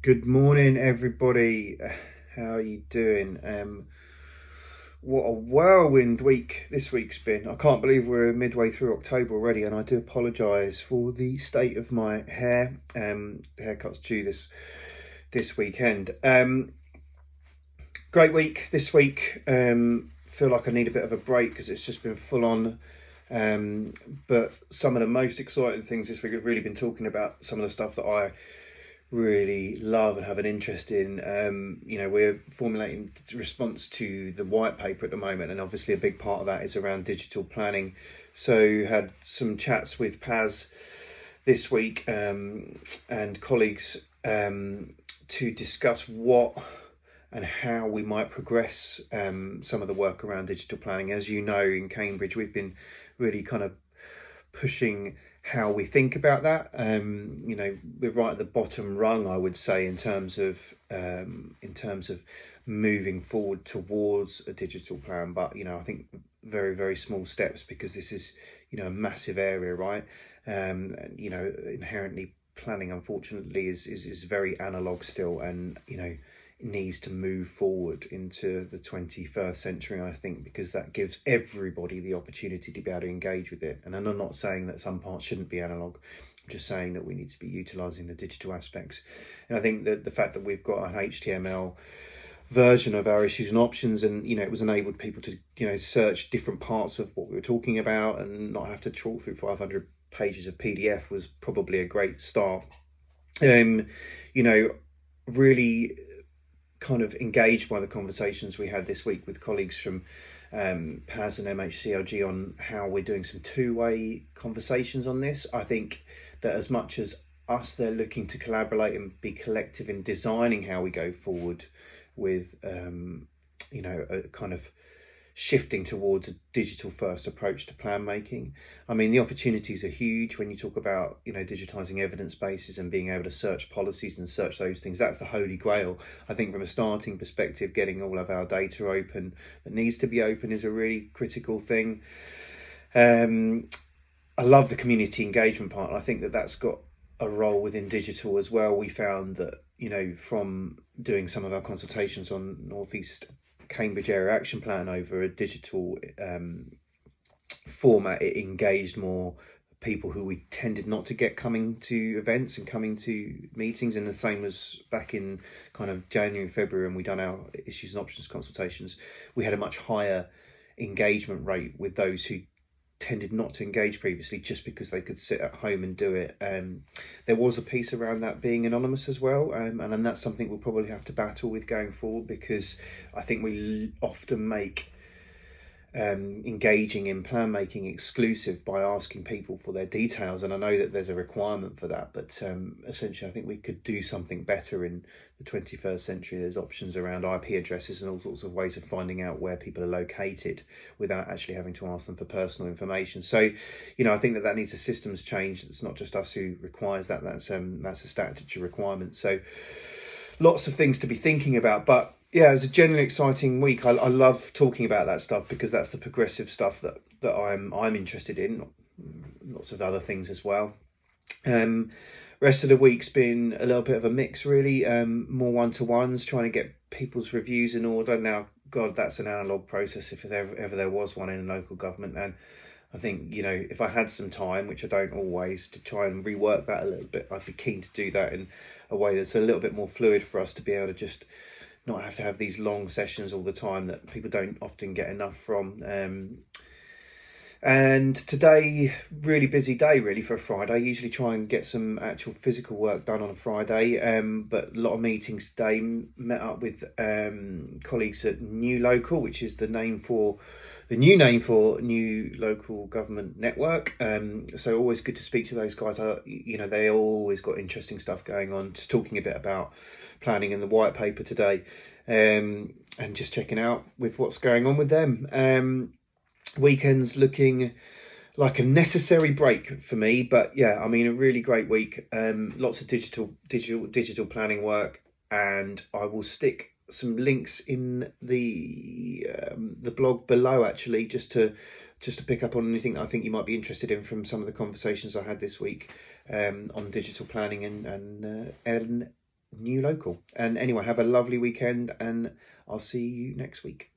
Good morning, everybody. How are you doing? What a whirlwind week this week's been. I can't believe we're midway through October already, and I do apologise for the state of my hair. Haircut's due this weekend. Great week this week. Feel like I need a bit of a break because it's just been full on. But some of the most exciting things this week have really been talking about some of the stuff that I really love and have an interest in. We're formulating response to the white paper at the moment, and obviously a big part of that is around digital planning. So had some chats with Paz this week and colleagues to discuss what and how we might progress some of the work around digital planning. As you know, in Cambridge, we've been really kind of pushing how we think about that. We're right at the bottom rung, I would say, in terms of moving forward towards a digital plan. But I think very, very small steps, because this is a massive area, right? Inherently planning, unfortunately, is very analog still, and needs to move forward into the 21st century, I think, because that gives everybody the opportunity to be able to engage with it. And I'm not saying that some parts shouldn't be analog. I'm just saying that we need to be utilising the digital aspects. And I think that the fact that we've got an HTML version of our issues and options, and it was enabled people to search different parts of what we were talking about and not have to trawl through 500 pages of PDF, was probably a great start. Really kind of engaged by the conversations we had this week with colleagues from PAS and MHCLG on how we're doing some two-way conversations on this. I think that as much as us, they're looking to collaborate and be collective in designing how we go forward with a kind of shifting towards a digital first approach to plan making. I mean, the opportunities are huge when you talk about digitizing evidence bases and being able to search policies and search those things. That's the holy grail. I think from a starting perspective, getting all of our data open that needs to be open is a really critical thing. I love the community engagement part. I think that that's got a role within digital as well. We found that from doing some of our consultations on Northeast Cambridge Area Action Plan over a digital format, it engaged more people who we tended not to get coming to events and coming to meetings. And the same was back in kind of January, February, when we done our issues and options consultations. We had a much higher engagement rate with those who tended not to engage previously, just because they could sit at home and do it. There was a piece around that being anonymous as well, and that's something we'll probably have to battle with going forward, because I think we often make engaging in plan making exclusive by asking people for their details, and I know that there's a requirement for that, but essentially I think we could do something better in the 21st century. There's options around IP addresses and all sorts of ways of finding out where people are located without actually having to ask them for personal information. So I think that needs a systems change. It's not just us who requires that. That's a statutory requirement. So lots of things to be thinking about. But yeah, it was a genuinely exciting week. I love talking about that stuff, because that's the progressive stuff that I'm interested in. Lots of other things as well. Rest of the week's been a little bit of a mix, really. More one-to-ones, trying to get people's reviews in order. Now, God, that's an analog process if ever there was one in local government. And I think, if I had some time, which I don't always, to try and rework that a little bit, I'd be keen to do that in a way that's a little bit more fluid for us to be able to just not have to have these long sessions all the time that people don't often get enough from. And today, really busy day really for a Friday. I usually try and get some actual physical work done on a Friday, but a lot of meetings today. Met up with colleagues at New Local, which is the new name for New Local Government Network. So always good to speak to those guys. They always got interesting stuff going on. Just talking a bit about planning in the white paper today, and just checking out with what's going on with them. Weekend's looking like a necessary break for me, but yeah, I mean, a really great week. Lots of digital planning work, and I will stick some links in the blog below, actually, just to pick up on anything I think you might be interested in from some of the conversations I had this week on digital planning and new local. And anyway, have a lovely weekend, and I'll see you next week.